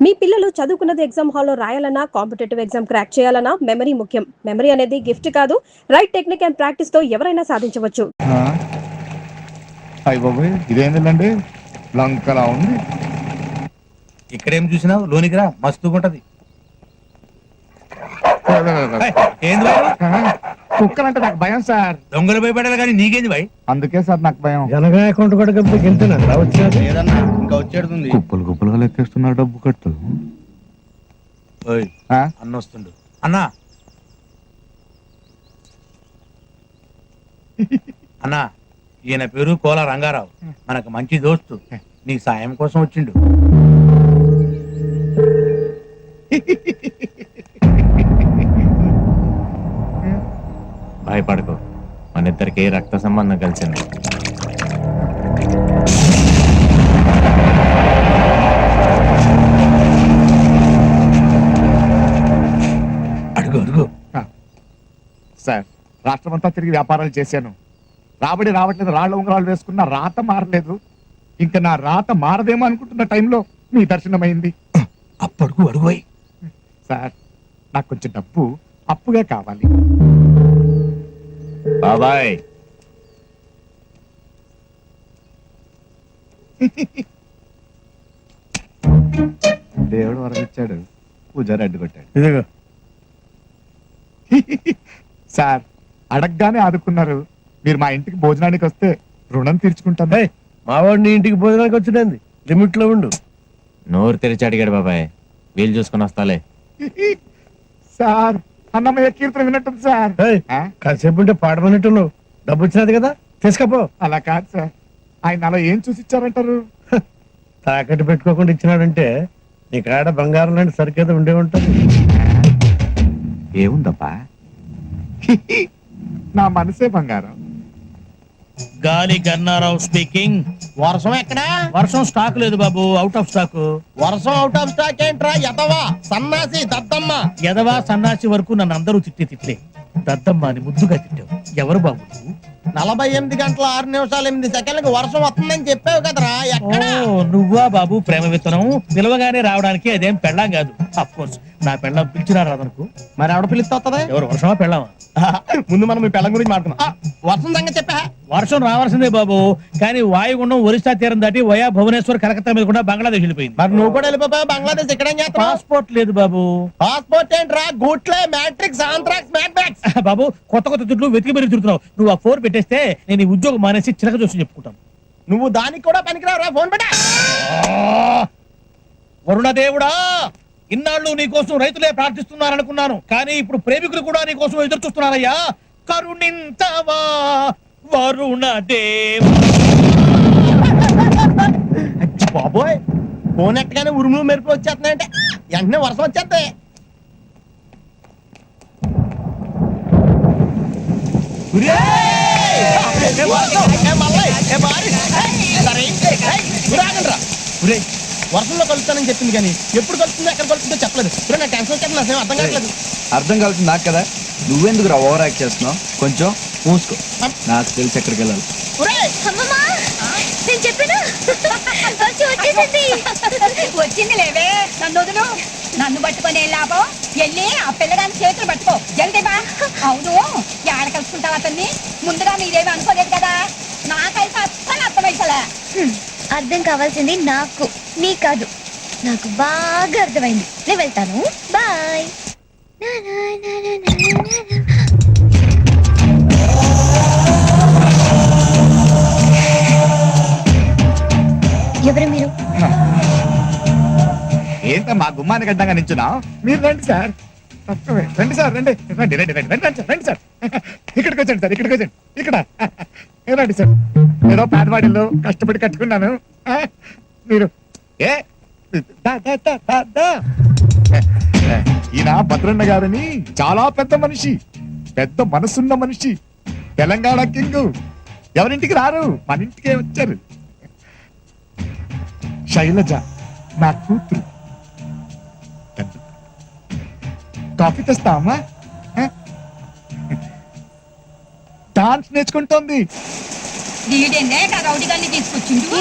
మీ పిల్లలు చదువుకున్నది ఎగ్జామ్ హాల్లో రాయాలన్నా కాంపిటేటివ్ ఎగ్జామ్ క్రాక్ చేయాలన్నా మెమరీ ముఖ్యం. మెమరీ అనేది గిఫ్ట్ కాదు, రైట్ టెక్నిక్ అండ్ ప్రాక్టీస్ తో ఎవరైనా సాధించవచ్చు. అయ్య బాబోయ్, ఇదేంటండి లంకలా ఉంది. ఇక్కడేం చూసినావు, లోనికి రా, మస్తుగుంటది. ఏంది కుక్కలంటే నాకు భయం సార్. దొంగలు భయపడాలి కానీ నీకేంది భయ్? అందుకే సార్ నాకు భయం. జనగా అకౌంట్ కూడా వచ్చినది ఏదన్నా ఇంకా వచ్చేడుతుంది. కుప్పలు కుప్పలుగా లెక్కేస్తున్నారు డబ్బు కట్టు. అన్న వస్తుండు. అన్నా అన్నా, ఈయన పేరు కోల రంగారావు, మనకు మంచి దోస్తు. నీ సాయం కోసం వచ్చిండు. భయపడకు, మన ఇద్దరికి రక్త సంబంధం కలిసింది. అడుగు అడుగు. సార్, రాష్ట్రమంతా తిరిగి వ్యాపారాలు చేశాను. రాబడి రావట్లేదు, రాళ్ల ఉంగరాలు వేసుకున్న రాత మారలేదు. ఇంకా నా రాత మారదేమో అనుకుంటున్న టైంలో మీ దర్శనమైంది. అప్పడుగు అడుగు. సార్, నాకు కొంచెం డబ్బు అప్పుగా కావాలి. బాబాయ్, దేవుడు వరమిచ్చాడు, పూజారి అడ్డుకొట్టాడు. ఇదిగో సార్, అడగగానే ఆదుకున్నారు. మీరు మా ఇంటికి భోజనానికి వస్తే రుణం తీర్చుకుంటాను. మావాడిని ఇంటికి భోజనానికి వచ్చింది, లిమిట్ లో ఉండు. నోరు తెరిచి అడిగాడు బాబాయ్, వీలు చూసుకుని వస్తాలే. సార్, అన్నమయ్య కీర్తన విన్నట్టుంది సార్. కాసేపు ఉంటే పాడమన్నట్టున్నావు. డబ్బు వచ్చినది కదా, తీసుకపో. అలా కాదు సార్, ఆయన అలా ఏం చూసి ఇచ్చారంటారు? తాకట్టు పెట్టుకోకుండా ఇచ్చినాడంటే నీ కాడ బంగారం లాంటి సరికేదో ఉండే ఉంటుంది. ఏముందబ్బా, నా మనసే బంగారం. గాలి గన్నారావు స్పీకింగ్. వర్షం ఎక్కడా? వర్షం స్టాక్ లేదు బాబు, అవుట్ ఆఫ్ స్టాక్. వర్షం అవుట్ ఆఫ్ స్టాక్ ఏంట్రా? ఎదవా సన్నాసి దద్దమ్మ. ఎదవా సన్నాసి వరకు నన్ను అందరూ తిట్టే దద్దమ్మ అని ముద్దుగా తిట్టావు. ఎవరు బాబు నువ్వు? 48 గంటల 6 నిమిషాలు 8 సెకండ్లకు వర్షం వస్తుందని చెప్పావు కదరా, ఎక్కడా? ఓ, నువ్వా బాబు ప్రేమ విత్తనం? పిలవగానే రావడానికి అదేం పెళ్ళాం కాదు. అఫ్ కోర్స్ నా పెళ్ళం పిలిచినా రాదనుకో. మరి ఆవిడ పిలిస్తే వస్తుందా? ఎవరు, వర్షమా పెళ్ళామా? ముందు మనం మీ పెళ్ళం గురించి మాట్లాడుతున్నాం. వర్షం సంగతి చెప్పా. వర్షం రావాల్సిందే బాబు, కానీ వాయుగుండం ఒరిస్సా తీరం దాటి వయా భువనేశ్వర్ కలకత్తా మీద కూడా బంగ్లాదేశ్ వెళ్ళిపోయింది. మరి నువ్వు కూడా వెళ్ళిపోయావు బంగ్లాదేశ్. ఇక్కడ ఏం చేస్తావు? పాస్పోర్ట్ లేదు బాబు. పాస్పోర్ట్ ఏంట్రా? గూట్లే, మ్యాట్రిక్స్, ఆంథ్రాక్స్, మ్యాట్రిక్స్. బాబు, కొత్త కొత్త చుట్లు వెతికి మరీ తిరుగుతున్నావు. నువ్వు ఆ 4 పెట్టేస్తే నేను ఈ ఉద్యోగం మానేసి చిలక చూసి చెప్పుకుంటాను. నువ్వు దానికి కూడా పనికిరావురా, ఫోన్ పెట్టా. వరుణదేవుడా, ఇన్నాళ్ళు నీ కోసం రైతులే ప్రార్థిస్తున్నారనుకున్నాను, కానీ ఇప్పుడు ప్రేమికులు కూడా నీ కోసం ఎదురు చూస్తున్నారయ్యా. కరుణింతవా వరుణదేవ. బాబోయ్, ఫోన్ ఎట్టగానే ఉరుములు మెరుపులు వచ్చేస్తున్నాయంటే వెంటనే వర్షం వచ్చేస్తాయి. వర్షంలో కలుస్తానని చెప్పింది కానీ ఎప్పుడు కలుస్తుందో ఎక్కడ కలుస్తుందో చెప్పలేదు. ఇప్పుడు నా టెన్షన్ వచ్చేది, నాకు అర్థం కావట్లేదు. అర్థం కావాల్సింది నాకు కదా, నువ్వెందుకు రా ఓవర్ యాక్ట్ చేస్తున్నావు? కొంచెం మూసుకో, నాకు తెలిసి ఎక్కడికి వెళ్ళాలి. వచ్చింది లేవే, నన్ను వదులు. నన్ను పట్టుకొని లాభం, వెళ్ళి ఆ పిల్లగాని చేతులు పట్టుకో జల్దీబా. అవును, ఏడ కలుసుకుంటావు అతన్ని? ముందుగా మీరేమి అనుకోలేదు కదా. నాకైతే అస్సలు అర్థమైసలే. అర్థం కావాల్సింది నాకు, నీ కాదు. నాకు బాగా అర్థమైంది. నేను వెళ్తాను, బాయ్. ఎవరు మీరు? ఏంటో మా గుమ్మానికి అడ్డంగా నించున్నా? మీరు రండి సార్, రండి సార్, రండి రండి రండి రండి రండి రండి సార్. ఇక్కడికి వచ్చండి సార్, ఇక్కడికి వచ్చండి. ఇక్కడ రండి సార్. ఏదో పేదవాడిలో కష్టపడి కట్టుకున్నాను. మీరు ఈయన భద్రన్న గారని చాలా పెద్ద మనిషి, పెద్ద మనసున్న మనిషి, తెలంగాణ కింగ్. ఎవరింటికి రారు, మన ఇంటికే వచ్చారు. శైలజ నా కూతురు. కాఫీ తెస్తామా? డాన్స్ నేర్చుకుంటోంది. రౌడీ గారిని తీసుకొచ్చిండు.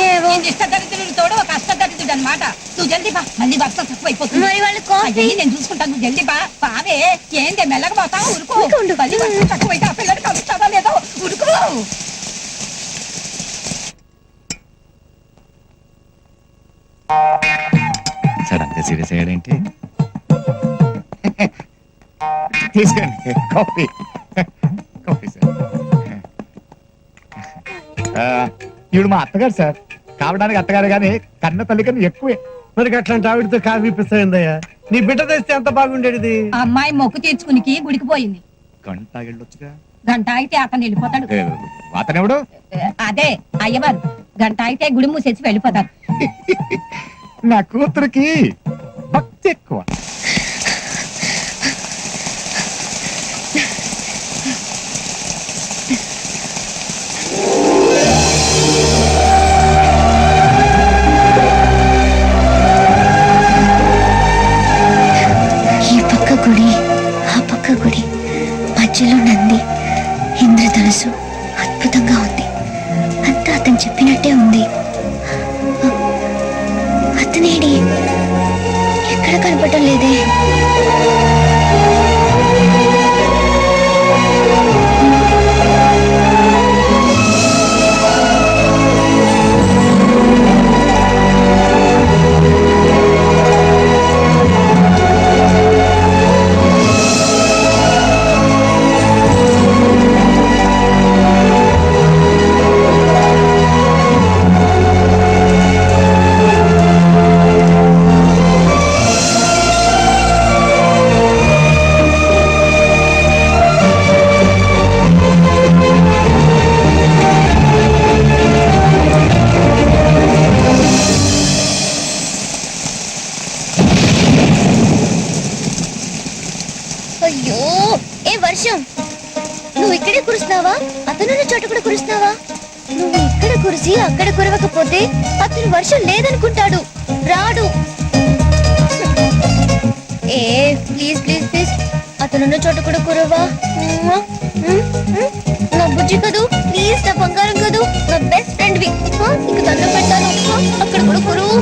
ఇష్టదరిద్రుడు తోడు ఒక అష్టదరిద్రుడు అనమాట. నువ్వు జల్దీ బా, మళ్ళీ వర్షం తక్కువైపోతుంది. మరి వాళ్ళు కాఫీ అయ్యి నేను చూసుకుంటాను, నువ్వు జల్దీ బా. బావే ఏంటి మెల్లగా పోతావు, ఉరుకో. ఉండు. మళ్ళీ వర్షం తక్కువైతే ఆ పిల్లడు కలుస్తావా లేదో, ఉరుకో. సడన్ గా సీరియస్ అయ్యాడేంటి? తీసుకోండి కాఫీ. Coffee sir. ఈవిడ మా అత్తగారు సార్. కావడానికి అత్తగారు కానీ కన్న తల్లి కన్నా ఎక్కువే. మరి అట్లాంటి ఆవిడతో కాఫీ ఇప్పిస్తాయిందయ్యా. నీ బిడ్డ తెస్తే ఎంత బాగుండేది. ఆ అమ్మాయి మొక్కు తీర్చుకునికి గుడికి పోయింది. గంట వెళ్ళొచ్చుగా. గంట అయితే అతను వెళ్ళిపోతాడు. అతనెవడు? అదే అయ్యవారు. గంట అయితే గుడి మూసేసి వెళ్ళిపోతారు. నా కూతురికి భక్తి ఎక్కువ. ఈ పక్క గుడి ఆ పక్క గుడి మధ్యలో నంది ఇంద్రధనుసు అద్భుతంగా ఉంది. అంతా అతను చెప్పినట్టే ఉంది. అతనేడి ఎక్కడ కనపడటం లేదే. అయ్యో ఏ వర్షం, నువ్వు ఇక్కడే కురుస్తున్నావా? అతనున్న చోట కూడా కురుస్తున్నావా? నువ్వు ఇక్కడ కురిసి అక్కడ కురవకపోతే అతను వర్షం లేదనుకుంటాడు, రాడు. ఏ ప్లీజ్ ప్లీజ్ ప్లీజ్ అతనున్న చోట కూడా కురవా. నా బుజ్జి కదూ, ప్లీజ్ నా బంగారం కదూ, నా బెస్ట్ ఫ్రెండ్ వి, నీకు దండం పెడతాను. అక్కడ కూడా కురువు.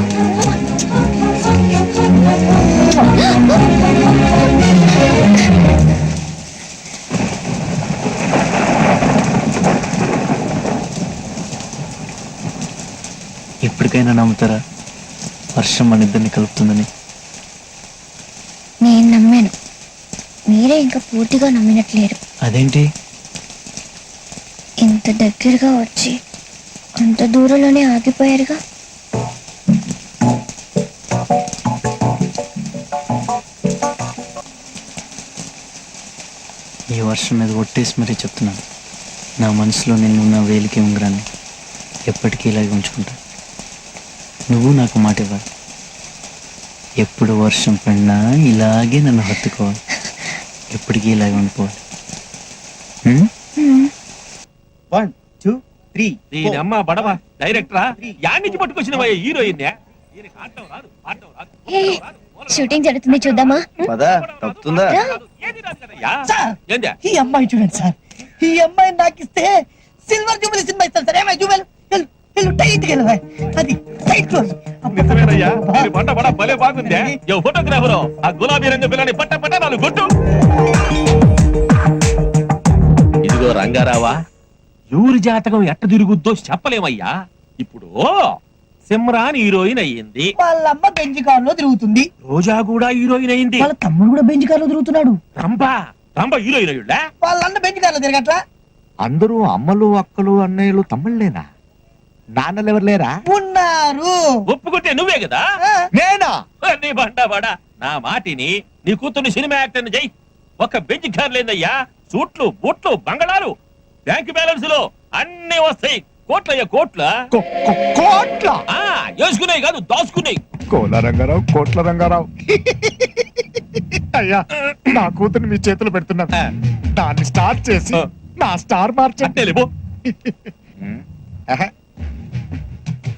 ఎప్పటికైనా నమ్ముతారా వర్షం మన ఇద్దరిని కలుపుతుందని? నేను నమ్మాను, మీరే ఇంకా పూర్తిగా నమ్మినట్లేరు. అదేంటి? ఇంత దగ్గరగా వచ్చి అంత దూరంలోనే ఆగిపోయారుగా. ఈ వర్షం మీద ఒట్టేసి మరీ చెప్తున్నాను, నా మనసులో నిన్నున్న వేలికి ఉంగరాన్ని ఎప్పటికీ ఇలాగే ఉంచుకుంటా. నువ్వు నాకు మాట ఇవ్వాలి, ఎప్పుడు వర్షం పడినా ఇలాగే నన్ను హత్తుకోవాలి, ఎప్పటికీ ఇలాగే ఉండిపోవాలి. 1 2 3 దీనమ్మ బడవ డైరెక్టరా యాడ్నించి పట్టుకొచ్చినవా హీరోయిన్? హే, షూటింగ్ జరుగుతుంది చూద్దామా? పదా తప్పుతుందా? ఈ అమ్మాయి చూడండి సార్, ఈ అమ్మాయి నాకు ఇస్తే సిల్వర్ జూబిలీ సినిమా ఇస్తాను సార్. ఏమై జూబిలీ టైట్ గా అది టైట్ క్లోజ్. భలే బాగుంది. ఫోటోగ్రాఫర్ ఆ గులాబీ రంగు పిల్లని పట్ట పట్ట నాలుగు కొట్టు. ఇదిగో రంగారావా, ఎవరి జాతకం ఎట్ట తిరుగుద్దో చెప్పలేమయ్యా. ఇప్పుడు సిమ్రాన్ హీరోయిన్ అయ్యింది, వాళ్ళమ్మ బెంజ్ కార్ లో తిరుగుతుంది, రోజా కూడా హీరోయిన్ అయ్యింది, వాళ్ళ తమ్ముడు కూడా బెంజ్ కార్ లో తిరుగుతున్నాడు, రంభ హీరోయిన్ అయ్యుడా. వాళ్ళన్న బెంజ్ కార్ లో తిరగట్లా. అందరూ అమ్మలు అక్కలు అన్నయ్యలు తమ్ముళ్ళేనా? నాన్నలు ఎవరు లేరా? ఉన్నారు. ఒప్పుకుంటే నువ్వే కదా. నేనా? నీ బండవాడా, నా మాటిని నీ కూతుర్ని సినిమా యాక్టర్ జై. ఒక బెంచ్ కార్ లేదయ్యా, సూట్లు బూట్లు బంగళాలు బ్యాంక్ బ్యాలెన్స్ లో అన్ని వస్తాయి. కోట్లయ్యా కోట్ల. కోట్ల వేసుకున్నాయి కాదు, దాచుకున్నాయి. కోల రంగారావు, కోట్ల రంగారావు. అయ్యా, నా కూతురు మీ చేతులు పెడుతున్నా, దాన్ని స్టార్ట్ చేసి నా స్టార్ మార్చండి.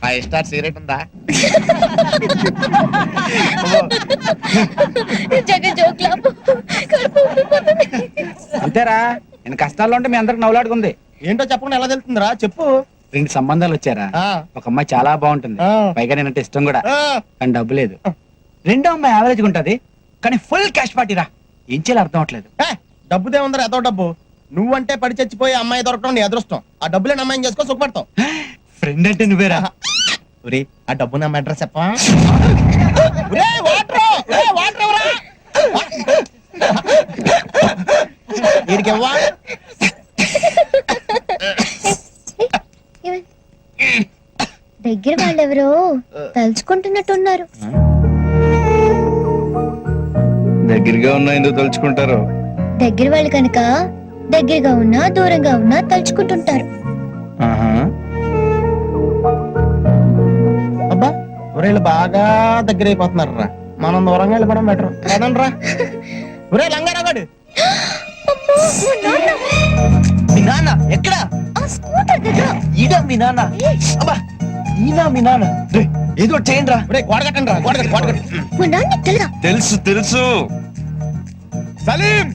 5 స్టార్ సిగరెట్ ఉందా? అంతేరా, నేను కష్టాల్లో ఉంటే మీ అందరికి నవ్వులాడుకుంది. ఏంటో చెప్పకుండా ఎలా తెలుతుందిరా చెప్పు. 2 సంబంధాలు వచ్చారా? ఆ, ఒక అమ్మాయి చాలా బాగుంటుంది, ఆ. పైగా నేనంటే ఇష్టం కూడా, ఆ. కానీ డబ్బు లేదు. రెండో అమ్మాయి యావరేజ్ ఉంటది, కానీ ఫుల్ క్యాష్ పార్టీ రా. ఏం చేయాలి అర్థం అవట్లేదు. డబ్బుదే ఉందరా ఎంతో డబ్బు. నువ్వంటే పడి చచ్చిపోయి అమ్మాయి దొరకడం నీ అదృష్టం. ఆ డబ్బులేని అమ్మాయిని చేసుకో సుఖపడతావు. ఫ్రెండ్ అంటే నువ్వేరా? ఒరే ఆ డబ్బు నా అడ్రస్ చెప్పా. వీడికి ఇవ్వా. దగ్గర వాళ్ళెవరో తలుచుకుంటున్నట్టున్నారు. దగ్గరగా ఉన్నా ఎందుకు తలుచుకుంటారు? దగ్గర వాళ్ళు కనుక దగ్గరగా ఉన్నా దూరంగా ఉన్నా తలుచుకుంటుంటారు. అబ్బా ఒరేళ్ళు బాగా దగ్గర అయిపోతున్నారు రా. మనం దూరంగా వెళ్ళిపోవడం బెటర్ కదండి రా. ఒరే లంగారాగాడు మీ నాన్న ఎక్కడా? ఆ స్కూటర్ దగ్గర. ఈడా మీ నాన్న? అబ్బా ఈనా మీ నాన్న? ఏదో ఒకటి చేయండి రా. ఒరే గోడ కట్టండి రా. గోడ కట్టు. మా నాన్న తెలుగా. తెలుసు సలీం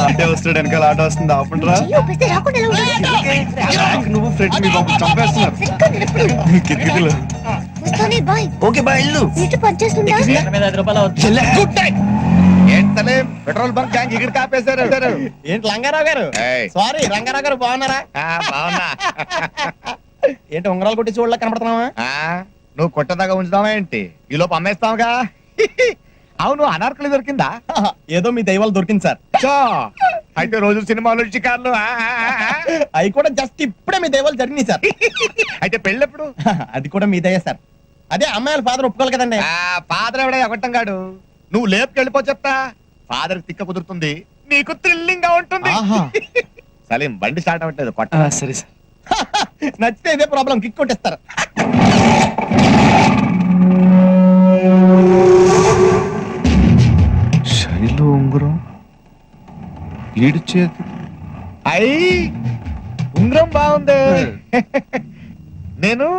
అంటే వస్తాడు, వెనకాల ఆట వస్తుంది, ఆపండిరా. చెయ్యి ఊపిస్తే రాకుండా ఎలా ఉంటుంది? నువ్వు ఫ్రెండ్ మీ బాబు చంపేస్తున్నారు. సరిగ్గా నిలబడు. కిటికీలో వస్తానే బాయ్. ఓకే బా ఇల్లు. మీటర్ పనిచేస్తుందా? Good night. ఏంటి సలీం, పెట్రోల్ బంక్ ట్యాంక్ ఇక్కడ కాపేశారు. ఏంటి లంగారావు గారు? ఏయ్. సారీ రంగారావు గారు బాగున్నారా? బాగున్నా. ఏంటి ఉంగరాలు కొట్టి చూడలే కనపడుతున్నావా? నువ్వు కొట్టదాకా ఉంచుదావా ఏంటి? ఈ లోపు అమ్మేస్తావుగా. అవును, అనార్కలి దొరికిందా? ఏదో మీ దైవాలు దొరికింది సార్. చో, అయితే రోజు సినిమాలు షికార్లు. అవి కూడా జస్ట్ ఇప్పుడే మీ దైవాలు జరిగినాయి సార్. అయితే పెళ్ళెప్పుడు? అది కూడా మీ దయ సార్. అదే అమ్మాయిల ఫాదర్ ఒప్పుకోవాలి కదండి. ఫాదర్ ఎవడ ఎగొట్టంగాడు. నువ్వు లేపుకెళ్ళిపో చెప్తా. ఫాదర్ తిక్క కుదురుతుంది, నీకు థ్రిల్లింగ్ గా ఉంటుంది. ఆహా. సలీం బండి స్టార్ట్ అవ్వట్లేదు, కొట్ట. సరే సార్. నచ్చితే ఇదే ప్రాబ్లం, కిక్ కొట్టేస్తారు. శైలు ఉంగరం ఈడు చేతి. అయ్యి ఉంగరం బాగుంది. నేను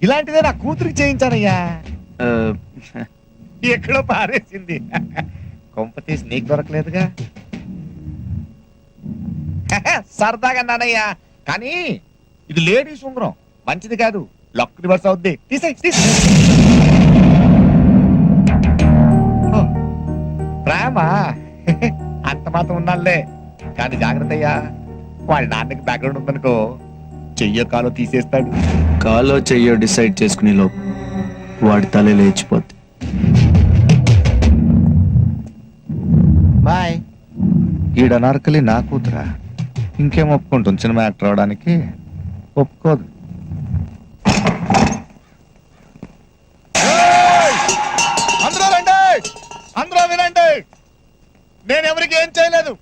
ఇలాంటిదే నా కూతురికి చేయించానయ్యా. ఎక్కడో పారేసింది. కొంప తీసి నీకు దొరకలేదుగా. సరదాగా నానయ్యా, కానీ ఇది లేడీస్ ఉంగరం, మంచిది కాదు. లక్ రివర్స్ అవుద్ది. తీసేయ్. ప్రేమ అంత మాత్రం ఉన్నాళ్ళే, కానీ జాగ్రత్త అయ్యా. వాళ్ళ నాన్నకి బ్యాక్గ్రౌండ్ ఉందనుకో, చెయ్యో కాలో తీసేస్తాడు. కాలో చెయ్యో డిసైడ్ చేసుకునే లోపు వాడి తల లేచిపోద్ది. బాయ్. ఈడ అనార్కలి నా కూతురా, ఇంకేం ఒప్పుకుంటుంది సినిమా యాక్టర్ అవడానికి? ఒప్పుకోదు. అందరూ వినండి, నేను ఎవరికి ఏం చేయలేదు.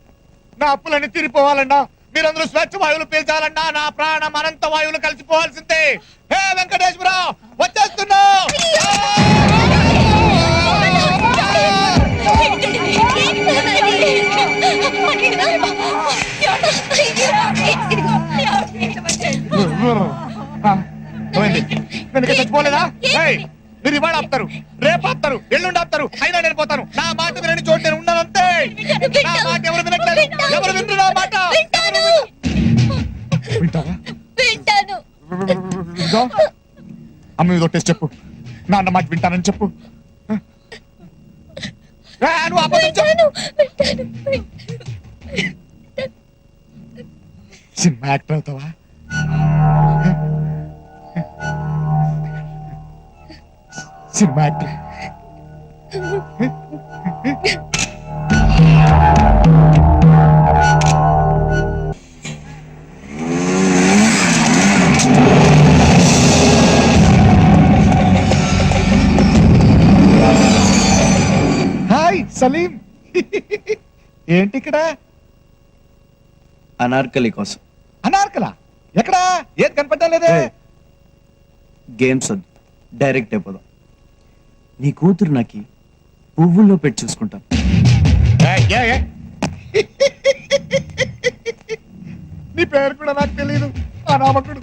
నా అప్పులన్నీ తీరిపోవాలన్నా, మీరందరూ స్వచ్ఛ వాయువులు పీల్చాలన్నా, నా ప్రాణం అనంత వాయువులు కలిసిపోవాల్సిందే. హే వెంకటేశ్వరరావు, వచ్చేస్తున్నా. చచ్చిపోలేదా? మీరు ఇవాళ ఆపుతారు, రేపు ఆపుతారు, ఎల్లుండి ఆపుతారు, అయినా నేను పోతాను. నా మాట వినని చోటు నేను ఉన్నానంతే. నా మాట ఎవరు వినట్లేదు. ఎవరు వినరు నా మాట? వింటావా? ఇదిగో, అమ్మ మీద ఒట్టేసి చెప్పు, నాన్న మాట వింటానని చెప్పు. నువ్వు అబద్ధం చెప్పు. సినిమా యాక్టర్ అవుతావా? Cinema actor. హాయ్ సలీం. ఏంటి ఇక్కడ? అనార్కలి కోసం. అనార్కలా? ఎక్కడా? ఏది కనపడటం లేదే. గేమ్స్ వద్దు, డైరెక్ట్ అయిపోదాం. నీ కూతురు నాకి పువ్వుల్లో పెట్టి చూసుకుంటాను. నీ పేరు కూడా నాకు తెలియదు, అనామకుడు.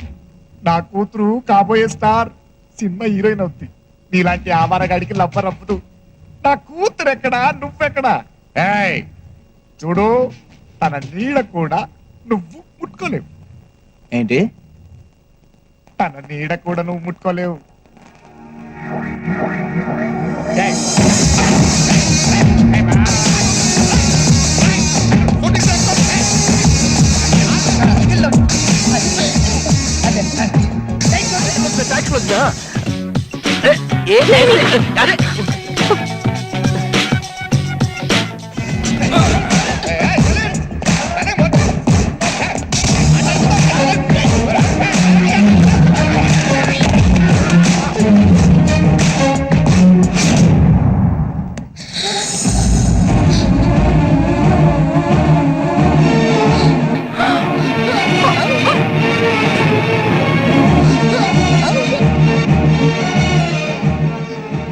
నా కూతురు కాబోయే స్టార్, సినిమా హీరోయిన్ అవుద్ది. నీలాంటి ఆవారగాడికి లవ్వర్ అవ్వదు. నా కూతురు ఎక్కడా, నువ్వెక్కడా? చూడు, తన నీడ కూడా నువ్వు ముట్టుకోలేవు. ఏంటి? తన నీడ కూడా నువ్వు ముట్టుకోలేవు.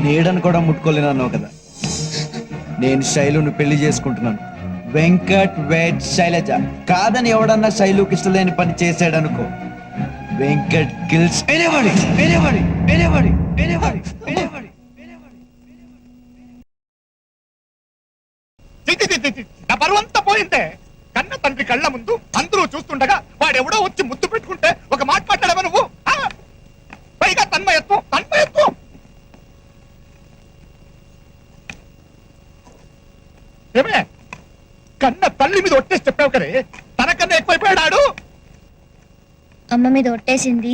నీడను కూడా ముట్టుకోలేనన్నావు కదా. నేను శైలుని పెళ్లి చేసుకుంటున్నాను. వెంకట్ వెడ్ శైలజ. కాదని ఎవడన్నా శైలుకి ఇష్టలేని పని చేశాడనుకో, Venkat kills anybody anybody anybody anybody anybody. నా బరువంతా పోయిందే. కన్న తండ్రి కళ్ళ ముందు అందరూ చూస్తుండగా వాడెవడో వచ్చి ముద్దు పెట్టుకుంటే ఒక మాట మాట్లాడవా నువ్వు? పైగా తన్మయత్వం. ఏమే కన్న తల్లి మీద ఒట్టేసి చెప్పావు కదే, తనకన్నా ఎక్కువైపోయాడు. అమ్మ మీద ఒట్టేసింది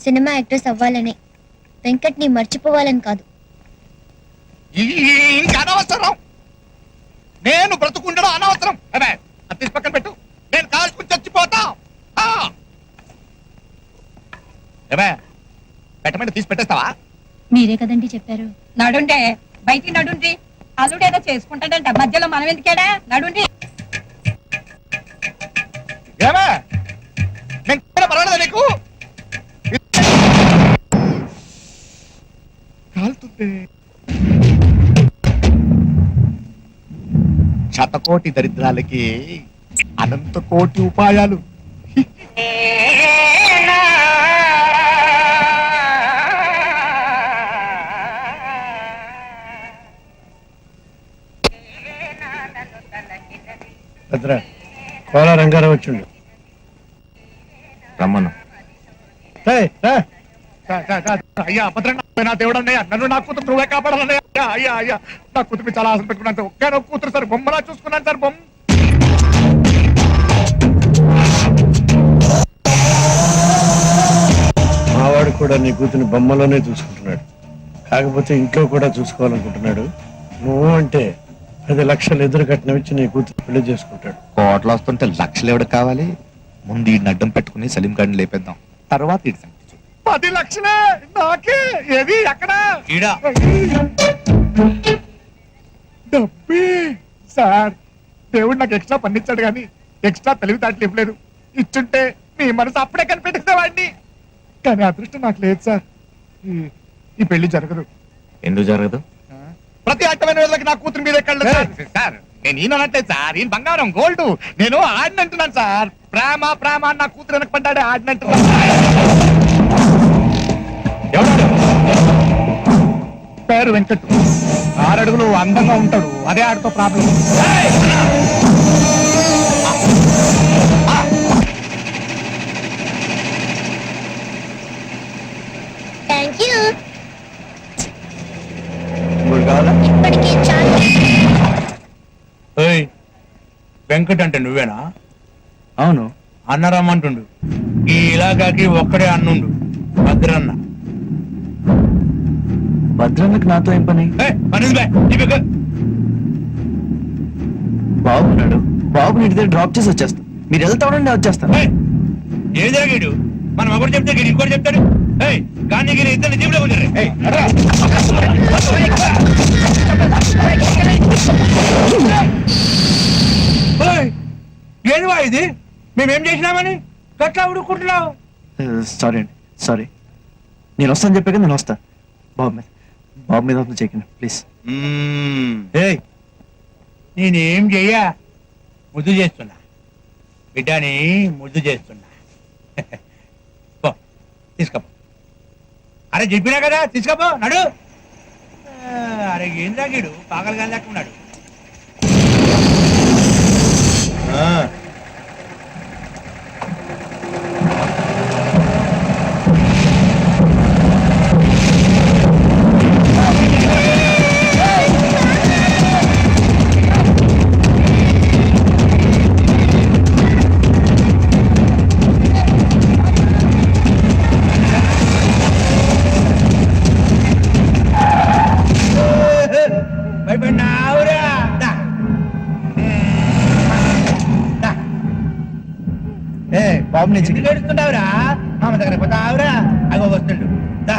సినిమా యాక్ట్రెస్ అవ్వాలని, వెంకట్ని మర్చిపోవాలని కాదు. ఇంకా అనవసరం. నేను బ్రతుకుండడం అనవసరం. అదే అది తీసి పక్కన పెట్టు. నేను కాల్చుకుని చచ్చిపోతా. ఏమే పెట్టమంటే తీసి పెట్టేస్తావా? మీరే కదండి చెప్పారు. నడుండే బయటికి నడుండ్రి. అల్లుడేదో చేసుకుంటాడంట, మధ్యలో మనం ఎందుకేడా? నడుండ్రి. ఏమే నేను పర్వాలేదా నీకు? కాలుతుంది. శతకోటి దరిద్రాలకి అనంత కోటి ఉపాయాలు. భద్ర కోలా రంగారావు వచ్చిండు. రమ్మను. అయ్యా భద్రంగా నా దేవుడన్నయ్యా, నన్ను నా కూతురు నువ్వే కాపాడాలన్నయ్యా. అయ్యా అయ్యా నా కూతురు చాలా ఆశ పెట్టుకున్నాను సార్. ఒక్క కూతురు సార్, బొమ్మలా చూసుకున్నాను సార్. బొమ్మ మావాడు కూడా నీ కూతుని బొమ్మలోనే చూసుకుంటున్నాడు. కాకపోతే ఇంట్లో కూడా చూసుకోవాలనుకుంటున్నాడు. నువ్వు అంటే 10 లక్షలు ఎదురు కట్నం ఇచ్చి నీ కూతురు పెళ్లి చేసుకుంటాడు. కోట్లు వస్తుంటే లక్షలు ఎవరికి కావాలి? ముందు ఈ అడ్డం పెట్టుకుని సలీం గారిని లేపేద్దాం, తర్వాత 10 లక్షలే నాకే. ఏది ఎక్కడ? డబ్బే సార్. దేవుడు నాకు ఎక్స్ట్రా పండించాడు కానీ ఎక్స్ట్రా తెలివితేటలు ఇవ్వలేదు. ఇచ్చుంటే మీ మనసు అప్పుడే కనిపెట్టేసేవాడిని. కానీ అదృష్టం నాకు లేదు సార్. ఈ పెళ్లి జరగదు. ఎందుకు జరగదు? ప్రతి అట్టమైన వాళ్ళకి నా కూతురు మీద ఎక్కడ సార్. నేను ఈయనట్టే సార్. ఈయన బంగారం గోల్డ్. నేను ఆడినంటున్నాను సార్. ప్రేమ ప్రేమ నా కూతురు వెనక పడ్డాడే ఆడినంటున్నాను. పేరు వెంకట్. 6 అడుగులు అందంగా ఉంటాడు. అదే ఆడితో ప్రాబ్లం. Thank you. ఇప్పుడు కావాలా? ఇప్పటికీ చాలు. వెంకట్ అంటే నువ్వేనా? అవును. అన్నరమ్మంటుండు. ఈ ఇలాకాకి ఒక్కడే అన్నుండు, భద్రన్న. భద్రన్నకు నాతో ఏం పని? బాబున్నాడు. బాబుని ఇంటి దగ్గర డ్రాప్ చేసి వచ్చేస్తా. మీరు వెళ్తా ఉండండి, వచ్చేస్తాను. ఏం జరిగాడు? మనం ఒకటి చెప్తే ఇంకోటి చెప్తాడు. కానీ ఇద్దరు జీబులో ఏదివా ఇది? మేమేం చేసినామని గట్లా ఉడుకుంటున్నావు? సారీ అండి, సారీ. నేను వస్తాను చెప్పాక నేను వస్తా. బాబు మీద చేయకండి ప్లీజ్. నేనేం చెయ్యా, ముద్దు చేస్తున్నా బిడ్డని, ముద్దు చేస్తున్నా. తీసుకోపో. అరే చెప్పినా కదా, తీసుకోపో. నడు. అరే ఏం తాగాడు? పాగలు కానీ లేకున్నాడు. బాబు నేను ఎందుకు ఏడుస్తున్నావురా? మామ దగ్గర పోతావురా? అగో వస్తుండు. దా.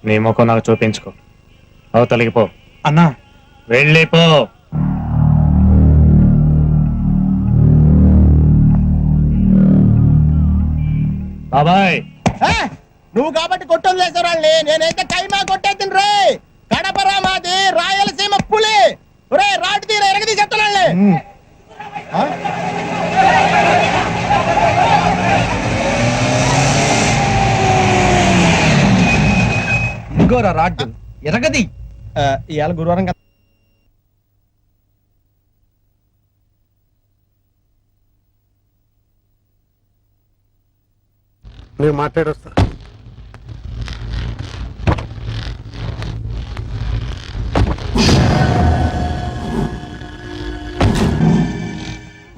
నీ ముఖం నాకు చూపించుకో. అవతలికి పో. అన్నా వెళ్ళిపో. బాబాయ్ నువ్వు కాబట్టి కొట్టం లేసారాళ్ళని, నేనైతే కైమా కొట్టేద్ది రే. కడపరా మాది రాయలసీమ పులి. రే రాటు తీర ఎరగది చెప్తున్నాళ్ళే. ఇదిగోరా రాడ్డు ఎరగది. ఇవాళ గురువారం కదా. నేను మాట్లాడొస్తా.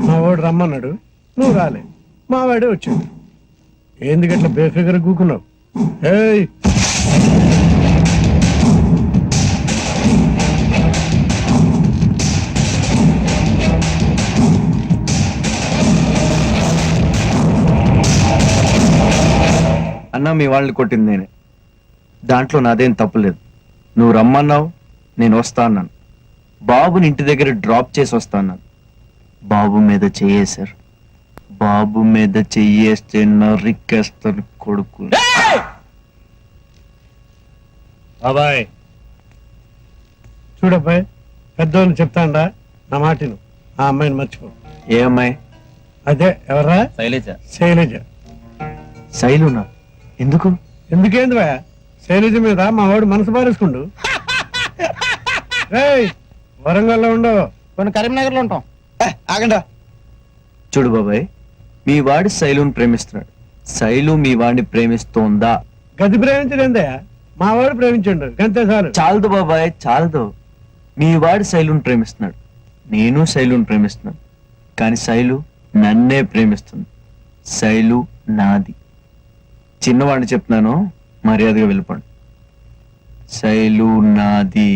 మా వాడు రమ్మన్నాడు, నువ్వు రాలే. మా వాడే వచ్చాడు. ఎందుకట్లా బేఫిగర్ కూకున్నావు? ఏయ్ అన్న మీ వాళ్ళని కొట్టింది నేనే, దాంట్లో నాదేం తప్పులేదు. నువ్వు రమ్మన్నావు, నేను వస్తా అన్నాను. బాబుని ఇంటి దగ్గర డ్రాప్ చేసి వస్తా అన్నాను. బాబు మీద చెయ్యేశారు. బాబు మీద చెయ్యేస్తే నరికేస్తాను కొడుకు. బాబాయ్ చూడబ్బాయి, పెద్దోళ్ళు చెప్తాండా, నా మాటిను. ఆ అమ్మాయిని మర్చిపో. ఏ అమ్మాయి? అదే ఎవరా? శైలేజ. శైలజ. శైలునా? ఎందుకు? ఎందుకేంది భయ? శైలజ మీద మా వాడు మనసు పారేసుకుండు. వరంగల్లో ఉండవు, కొన్ని కరీంనగర్ లో ఉంటాం. ఆగండా. చూడు బాబాయ్, మీ వాడి శైలుని ప్రేమిస్తున్నాడు. శైలు మీ వాడిని ప్రేమిస్తోందా? గది ప్రేమించలేందయ్యా, మా వాడు ప్రేమించండు, గంతే చాలు. చాలదు బాబాయ్, చాలదు. మీ వాడి శైలుని ప్రేమిస్తున్నాడు, నేను శైలుని ప్రేమిస్తున్నాను. కానీ శైలు నన్నే ప్రేమిస్తుంది. శైలు నాది. చిన్నవాడిని చెప్తున్నాను, మర్యాదగా వెళ్ళిపోండి. శైలు నాది.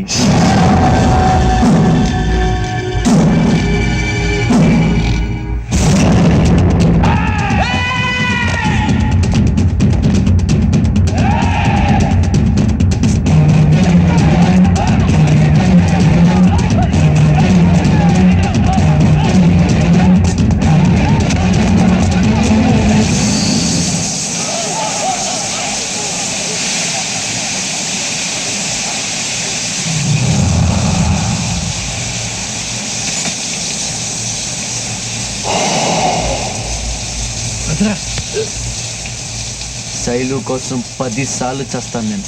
శైలు కోసం 10 సార్లు చేస్తాను నేను.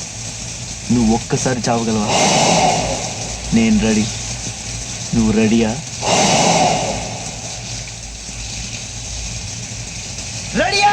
నువ్వు ఒక్కసారి చావగలవా? నేను రెడీ. నువ్వు రెడీయా? రెడీయా?